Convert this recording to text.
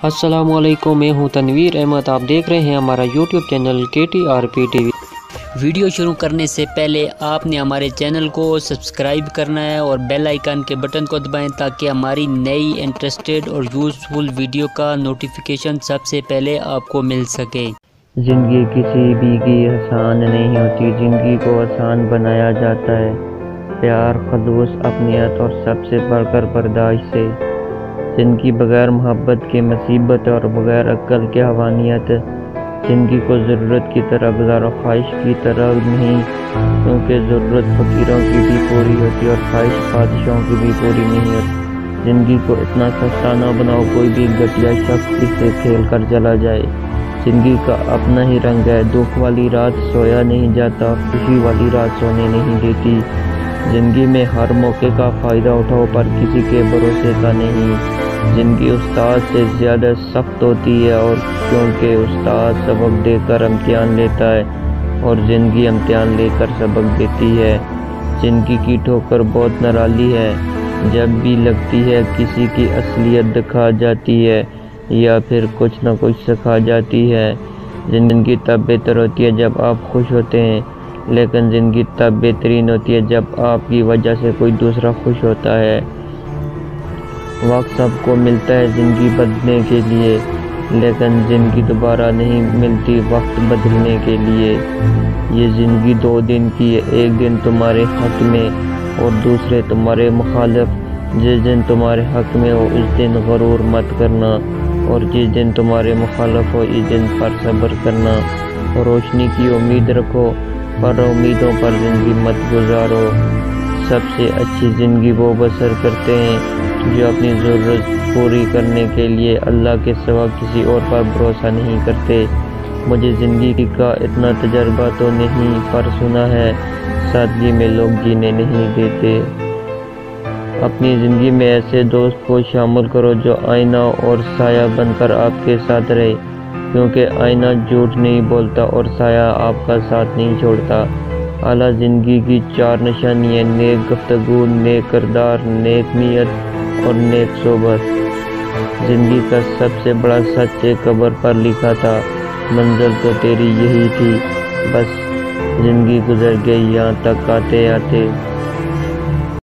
السلام علیکم، میں ہوں تنویر احمد، آپ دیکھ رہے ہیں ہمارا YouTube channel KTRP TV۔ Video شروع کرنے سے پہلے آپ نے ہمارے چینل کو سبسکرائب کرنا ہے اور بیل آئیکن کے بٹن کو دبائیں تاکہ ہماری نئی انٹرسٹڈ اور یوزفل ویڈیو کا نوٹیفیکیشن سب سے پہلے آپ کو مل سکے۔ زندگی کسی بھی کی آسان نہیں ہوتی، زندگی کو آسان بنایا جاتا ہے پیار، خلوص، اپنیت اور سب سے بڑھ کر برداشت سے۔ زندگی بغیر محبت کے مصیبت اور بغیر عقل کے حیوانیت۔ زندگی کو ضرورت کی طرح گزارو، خواہش کی طرح نہیں، کیونکہ ضرورت فقیروں کی بھی پوری ہوتی اور خواہش بادشاہوں کی بھی پوری نہیں ہوتی۔ زندگی کو اتنا سستا نہ بناؤ کوئی بھی گھٹیا شخص اس سے کھیل کر چلا جائے۔ زندگی کا اپنا ہی رنگ ہے، دکھ والی رات سویا نہیں جاتا، خوشی والی رات سونے نہیں دیتی۔ زندگی میں ہر موقع کا فائدہ اٹھاؤ پر کسی کے بھروسے کا نہیں۔ زندگی استاد سے زیادہ سخت ہوتی ہے، اور کیونکہ استاد سبق دے کر امتحان لیتا ہے اور زندگی امتحان لے کر سبق دیتی ہے۔ زندگی کی ٹھوکر بہت نرالی ہے، جب بھی لگتی ہے کسی کی اصلیت دکھا جاتی ہے یا پھر کچھ نہ کچھ سکھا جاتی ہے۔ زندگی تب بہتر ہوتی ہے جب آپ خوش ہوتے ہیں، لیکن زندگی تب بہترین ہوتی ہے جب آپ کی وجہ سے کوئی دوسرا خوش ہوتا ہے۔ وقت سب کو ملتا ہے زندگی بدلنے کے لیے، لیکن زندگی دوبارہ نہیں ملتی وقت بدلنے کے لیے۔ یہ زندگی 2 دن کی ہے، ایک دن تمہارے حق میں اور دوسرے تمہارے مخالف۔ جس دن تمہارے حق میں ہو اس دن غرور مت کرنا، اور جس دن تمہارے مخالف ہو اس دن پر صبر کرنا۔ روشنی کی امید رکھو، پر امیدوں پر زندگی مت گزارو۔ سب سے اچھی زندگی وہ بسر کرتے ہیں جو اپنی ضرورت پوری کرنے کے لیے اللہ کے سوا کسی اور پر بھروسہ نہیں کرتے۔ مجھے زندگی کا اتنا تجربہ تو نہیں، پر سنا ہے سادگی میں لوگ جینے نہیں دیتے۔ اپنی زندگی میں ایسے دوست کو شامل کرو جو آئینہ اور سایہ بن کر آپ کے ساتھ رہے، کیونکہ آئینہ جھوٹ نہیں بولتا اور سایہ آپ کا ساتھ نہیں چھوڑتا۔ اعلیٰ زندگی کی 4 نشانیاں: نیک گفتگو، نیک کردار، نیک نیت اور نیک صحبت۔ زندگی کا سب سے بڑا سچ ایک قبر پر لکھا تھا، منزل تو تیری یہی تھی، بس زندگی گزر گئی یہاں تک آتے آتے۔